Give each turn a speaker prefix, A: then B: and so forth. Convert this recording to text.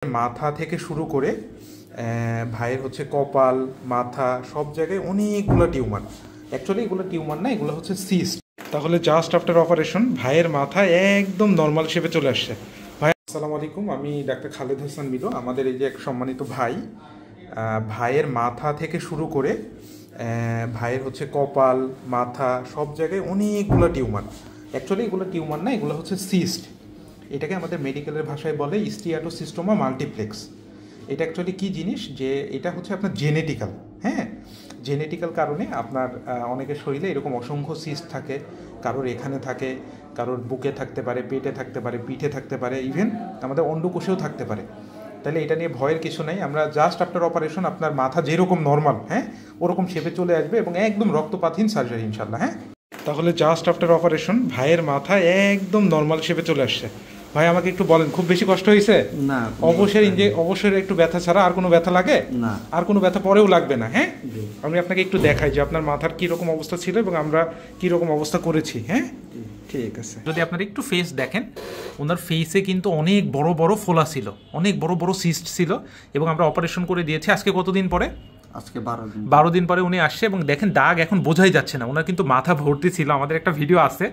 A: মাথা থেকে শুরু করে ভাইয়ের হচ্ছে কপাল, মাথা, সব জায়গায় অনেকগুলো টিউমার। অ্যাকচুয়ালি এগুলো টিউমার না, এগুলো হচ্ছে সিস্ট। তাহলে জাস্ট আফটার অপারেশন ভাইয়ের মাথা একদম নর্মাল শেপে চলে আসছে। ভাই আসসালামু আলাইকুম, আমি ডাক্তার খালেদ হাসান মিলু। আমাদের এই যে এক সম্মানিত ভাই, ভাইয়ের মাথা থেকে শুরু করে ভাইয়ের হচ্ছে কপাল, মাথা, সব জায়গায় অনেকগুলো টিউমার। অ্যাকচুয়ালি এগুলো টিউমার না, এগুলো হচ্ছে সিস্ট। এটাকে আমাদের মেডিকেলের ভাষায় বলে স্টিয়াটোসিস্টোমা মাল্টিপ্লেক্স। এটা অ্যাকচুয়ালি কী জিনিস, যে এটা হচ্ছে আপনার জেনেটিক্যাল। হ্যাঁ, জেনেটিক্যাল কারণে আপনার অনেকের শরীরে এরকম অসংখ্য সিস্ট থাকে। কারোর এখানে থাকে, কারোর বুকে থাকতে পারে, পেটে থাকতে পারে, পিঠে থাকতে পারে, ইভেন আমাদের অন্ডকোষেও থাকতে পারে। তাহলে এটা নিয়ে ভয়ের কিছু নেই। আমরা জাস্ট আফটার অপারেশন আপনার মাথা যেরকম নর্মাল, হ্যাঁ, ওরকম শেপে চলে আসবে এবং একদম রক্তপাতহীন সার্জারি ইনশাল্লাহ। হ্যাঁ, তাহলে জাস্ট আফটার অপারেশন ভাইয়ের মাথা একদম নর্মাল শেপে চলে আসছে। ভাই আমাকে একটু বলেন, খুব বেশি কষ্ট হয়েছে?
B: না,
A: অবশ্যই একটু ব্যথা ছাড়া আর কোনো ব্যথা লাগে
B: না,
A: আর কোনো ব্যথা পরেও লাগবে না। হ্যাঁ, আমি আপনাকে একটু দেখাই যে আপনার মাথার কীরকম অবস্থা ছিল এবং আমরা কীরকম অবস্থা করেছি। হ্যাঁ, ঠিক আছে। যদি আপনারা একটু ফেস দেখেন, ওনার ফেসে কিন্তু অনেক বড় বড় ফোলা ছিল, অনেক বড় বড় সিস্ট ছিল এবং আমরা অপারেশন করে দিয়েছি। আজকে কতদিন পরে?
B: আজকে 12 দিন
A: পরে উনি আসছে এবং দেখেন দাগ এখন বোঝাই যাচ্ছে না, ওনার কিন্তু মাথা ভর্তি ছিল। আমাদের একটা ভিডিও আছে।